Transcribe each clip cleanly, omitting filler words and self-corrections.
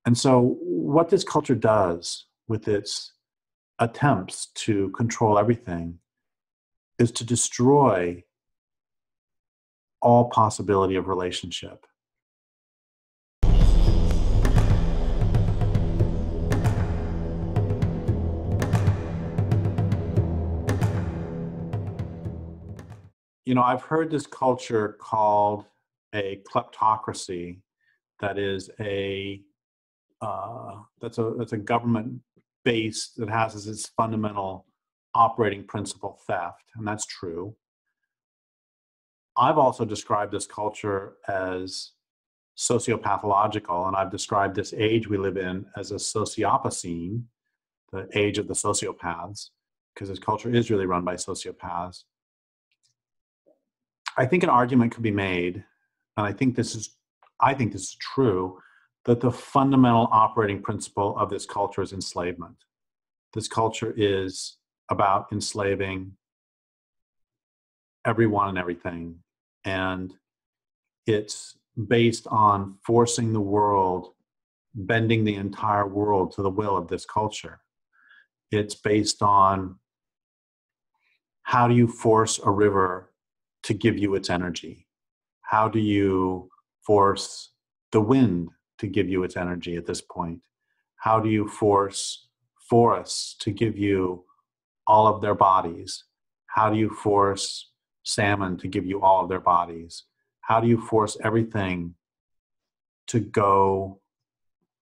And so what this culture does with its attempts to control everything is to destroy all possibility of relationship. You know, I've heard this culture called a kleptocracy. That is that's a government base that has as its fundamental operating principle theft, and that's true. I've also described this culture as sociopathological, and I've described this age we live in as a sociopocene, the age of the sociopaths, because this culture is really run by sociopaths. I think an argument could be made, and I think this is true, that the fundamental operating principle of this culture is enslavement. This culture is about enslaving everyone and everything, and it's based on forcing the world, bending the entire world to the will of this culture. It's based on how do you force a river to give you its energy? How do you force the wind to give you its energy at this point? How do you force forests to give you all of their bodies? How do you force salmon to give you all of their bodies? How do you force everything to go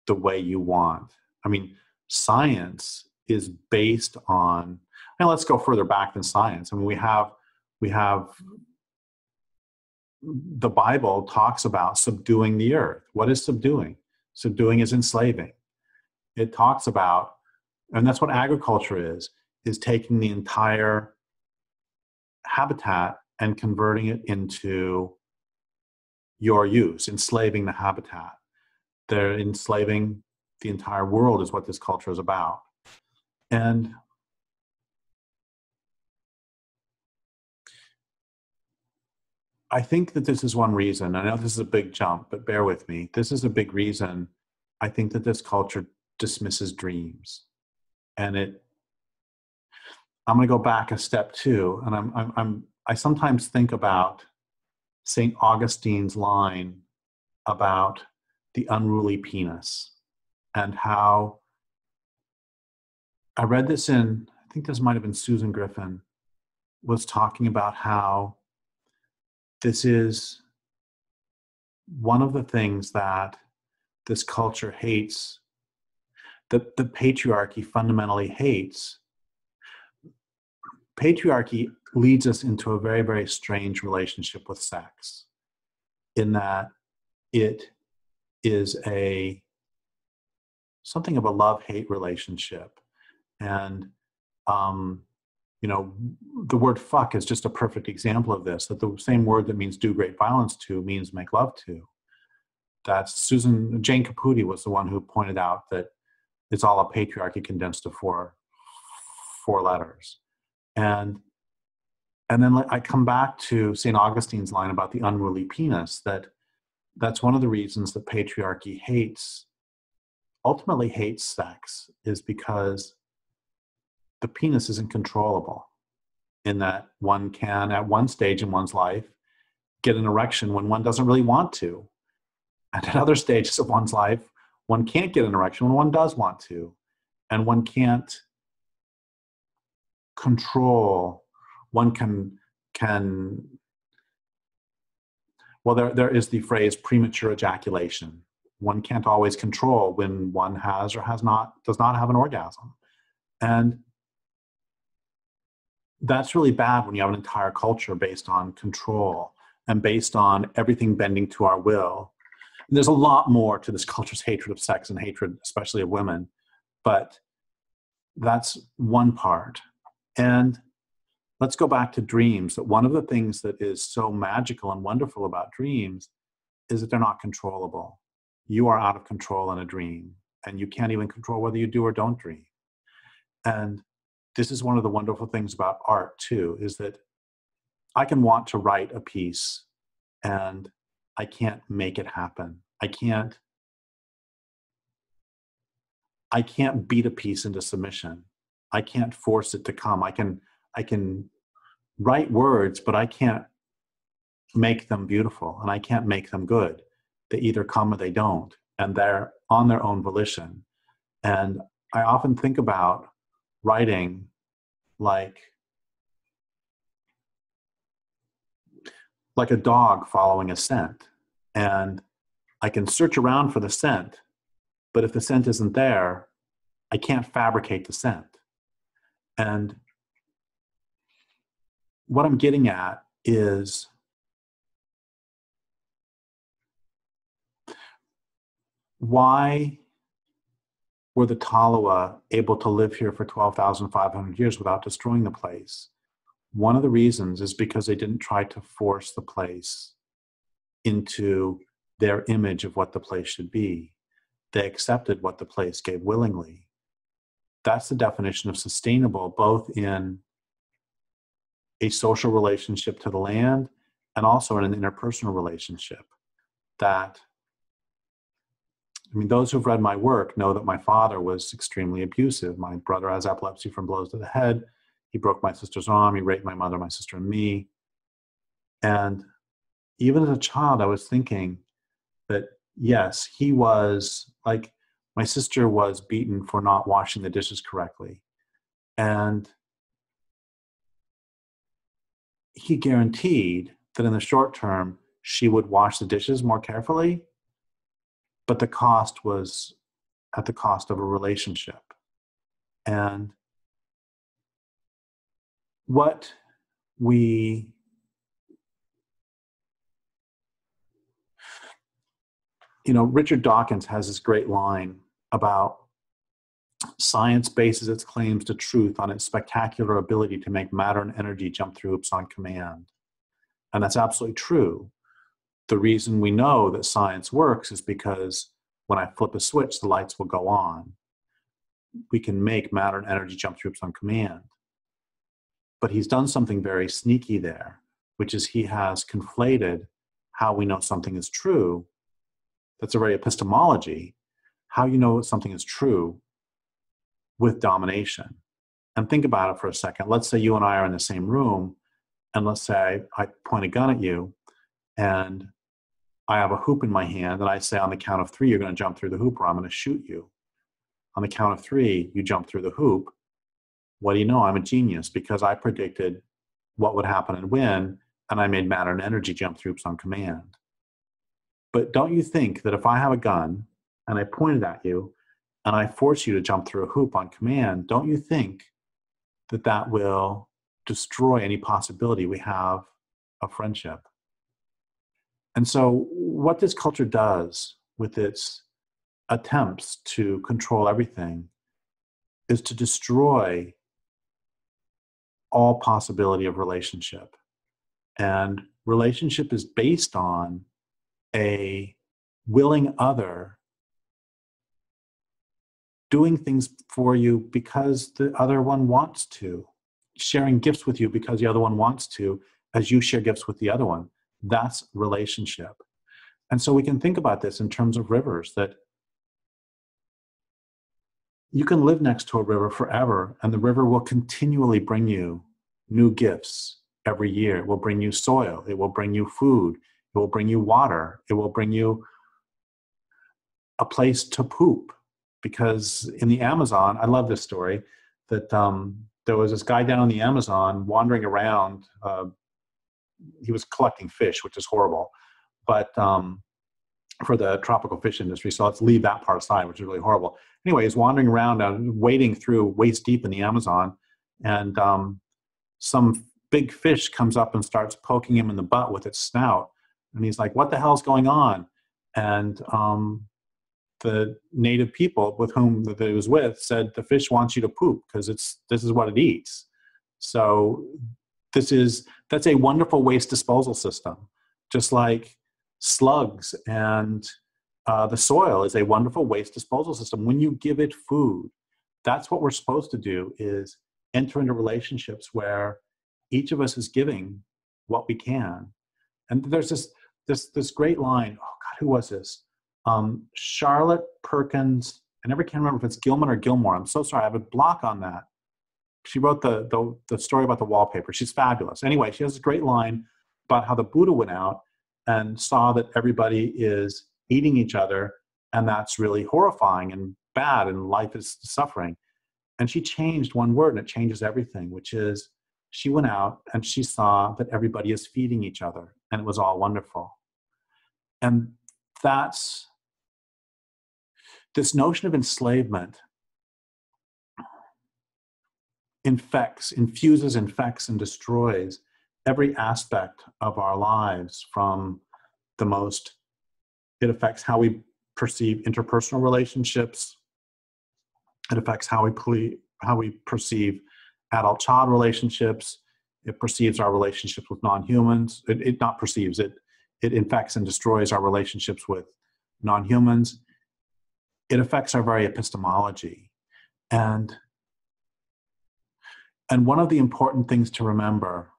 the way you want? I mean, science is based on, and let's go further back than science. I mean, we have the Bible talks about subduing the earth. What is subduing? Subduing is enslaving. It talks about, and that's what agriculture is taking the entire habitat and converting it into your use, enslaving the habitat. They're enslaving the entire world is what this culture is about. And I think that this is one reason. I know this is a big jump, but bear with me. This is a big reason I think that this culture dismisses dreams. And I'm going to go back a step too. And I sometimes think about St. Augustine's line about the unruly penis, and how I read this in, I think this might have been Susan Griffin, was talking about how this is one of the things that this culture hates, that the patriarchy fundamentally hates. Patriarchy leads us into a very, very strange relationship with sex, in that it is something of a love-hate relationship. And you know, the word fuck is just a perfect example of this, that the same word that means do great violence to means make love to. That's Jane Caputi was the one who pointed out that it's all a patriarchy condensed to four letters. And then I come back to St. Augustine's line about the unruly penis, that's one of the reasons that patriarchy ultimately hates sex, is because the penis isn't controllable, in that one can, at one stage in one's life, get an erection when one doesn't really want to. And at other stages of one's life, one can't get an erection when one does want to. And one can't control, one can well, there is the phrase premature ejaculation. One can't always control when one has or does not have an orgasm. And that's really bad when you have an entire culture based on control and based on everything bending to our will. And there's a lot more to this culture's hatred of sex and hatred, especially of women, but that's one part. And let's go back to dreams. That one of the things that is so magical and wonderful about dreams is that they're not controllable. You are out of control in a dream, and you can't even control whether you do or don't dream. And this is one of the wonderful things about art too, is that I can want to write a piece and I can't make it happen. I can't I can't beat a piece into submission. I can't force it to come. I can write words, but I can't make them beautiful and I can't make them good. They either come or they don't, and they're on their own volition. And I often think about writing like a dog following a scent. And I can search around for the scent, but if the scent isn't there, I can't fabricate the scent. And what I'm getting at is why were the Talawa able to live here for 12,500 years without destroying the place? One of the reasons is because they didn't try to force the place into their image of what the place should be. They accepted what the place gave willingly. That's the definition of sustainable, both in a social relationship to the land and also in an interpersonal relationship. That, I mean, those who've read my work know that my father was extremely abusive. My brother has epilepsy from blows to the head. He broke my sister's arm. He raped my mother, my sister, and me. And even as a child, I was thinking that, yes, he was like, my sister was beaten for not washing the dishes correctly. And he guaranteed that in the short term, she would wash the dishes more carefully, but the cost was at the cost of a relationship. And what we Richard Dawkins has this great line about science bases its claims to truth on its spectacular ability to make matter and energy jump through hoops on command. And that's absolutely true. The reason we know that science works is because when I flip a switch, the lights will go on. We can make matter and energy jump through hoops on command. But he's done something very sneaky there, which is he has conflated how we know something is true. That's a very epistemology, how you know something is true, with domination. And think about it for a second. Let's say you and I are in the same room, and let's say I point a gun at you, and I have a hoop in my hand, and I say on the count of 3, you're going to jump through the hoop, or I'm going to shoot you. On the count of 3, you jump through the hoop. What do you know? I'm a genius because I predicted what would happen and when, and I made matter and energy jump through hoops on command. But don't you think that if I have a gun and I point it at you and I force you to jump through a hoop on command, don't you think that that will destroy any possibility we have of friendship? And so what this culture does with its attempts to control everything is to destroy all possibility of relationship. And relationship is based on a willing other doing things for you because the other one wants to, sharing gifts with you because the other one wants to, as you share gifts with the other one. That's relationship. And so we can think about this in terms of rivers, that you can live next to a river forever, and the river will continually bring you new gifts every year. It will bring you soil. It will bring you food. It will bring you water. It will bring you a place to poop. Because in the Amazon, I love this story, that there was this guy down in the Amazon wandering around. He was collecting fish, which is horrible, but for the tropical fish industry. So let's leave that part aside, which is really horrible. Anyway, he's wandering around, wading through waist deep in the Amazon, and some big fish comes up and starts poking him in the butt with its snout. And he's like, what the hell's going on? And the native people with whom that he was with said, the fish wants you to poop because this is what it eats. So that's a wonderful waste disposal system. Just like slugs and the soil is a wonderful waste disposal system. When you give it food, that's what we're supposed to do, is enter into relationships where each of us is giving what we can. And there's this great line, oh God, who was this? Charlotte Perkins I never can remember if it's Gilman or Gilmore. I'm so sorry. I have a block on that. She wrote the story about the wallpaper. She's fabulous. Anyway, she has a great line about how the Buddha went out and saw that everybody is eating each other, and that's really horrifying and bad, and life is suffering. And she changed one word, and it changes everything, which is she went out and she saw that everybody is feeding each other, and it was all wonderful. And that's this notion of enslavement infuses, infects, and destroys every aspect of our lives. From the most, it affects how we perceive interpersonal relationships. It affects how we perceive adult-child relationships. It perceives our relationships with non-humans. It not perceives it. It infects and destroys our relationships with non-humans. It affects our very epistemology. And one of the important things to remember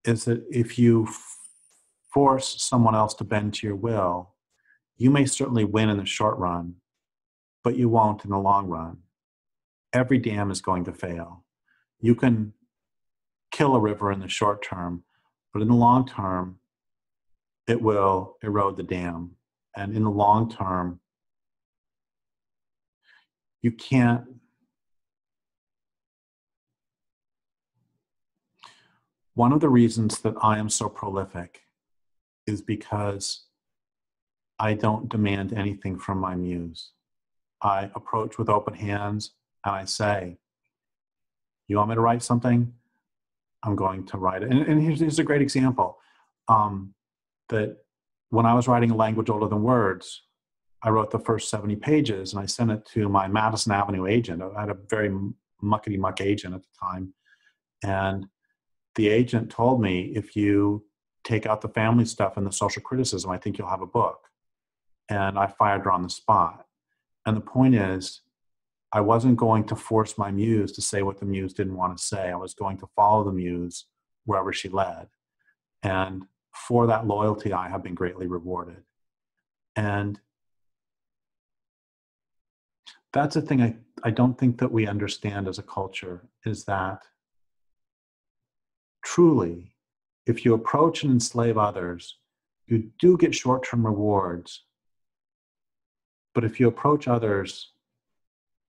is that if you force someone else to bend to your will, you may certainly win in the short run, but you won't in the long run. Every dam is going to fail. You can kill a river in the short term, but in the long term, it will erode the dam. And in the long term, you can't. One of the reasons that I am so prolific is because I don't demand anything from my muse. I approach with open hands and I say, you want me to write something? I'm going to write it. And here's a great example. That when I was writing A Language Older Than Words, I wrote the first 70 pages and I sent it to my Madison Avenue agent. I had a very muckety-muck agent at the time. And the agent told me, if you take out the family stuff and the social criticism, I think you'll have a book. And I fired her on the spot. And the point is, I wasn't going to force my muse to say what the muse didn't want to say. I was going to follow the muse wherever she led. And for that loyalty, I have been greatly rewarded. And that's the thing I don't think that we understand as a culture, is that truly, if you approach and enslave others, you do get short-term rewards. But if you approach others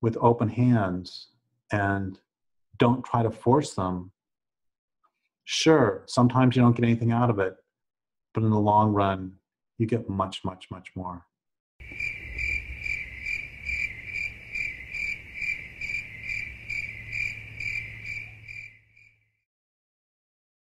with open hands and don't try to force them, sure, sometimes you don't get anything out of it, but in the long run, you get much, much, much more.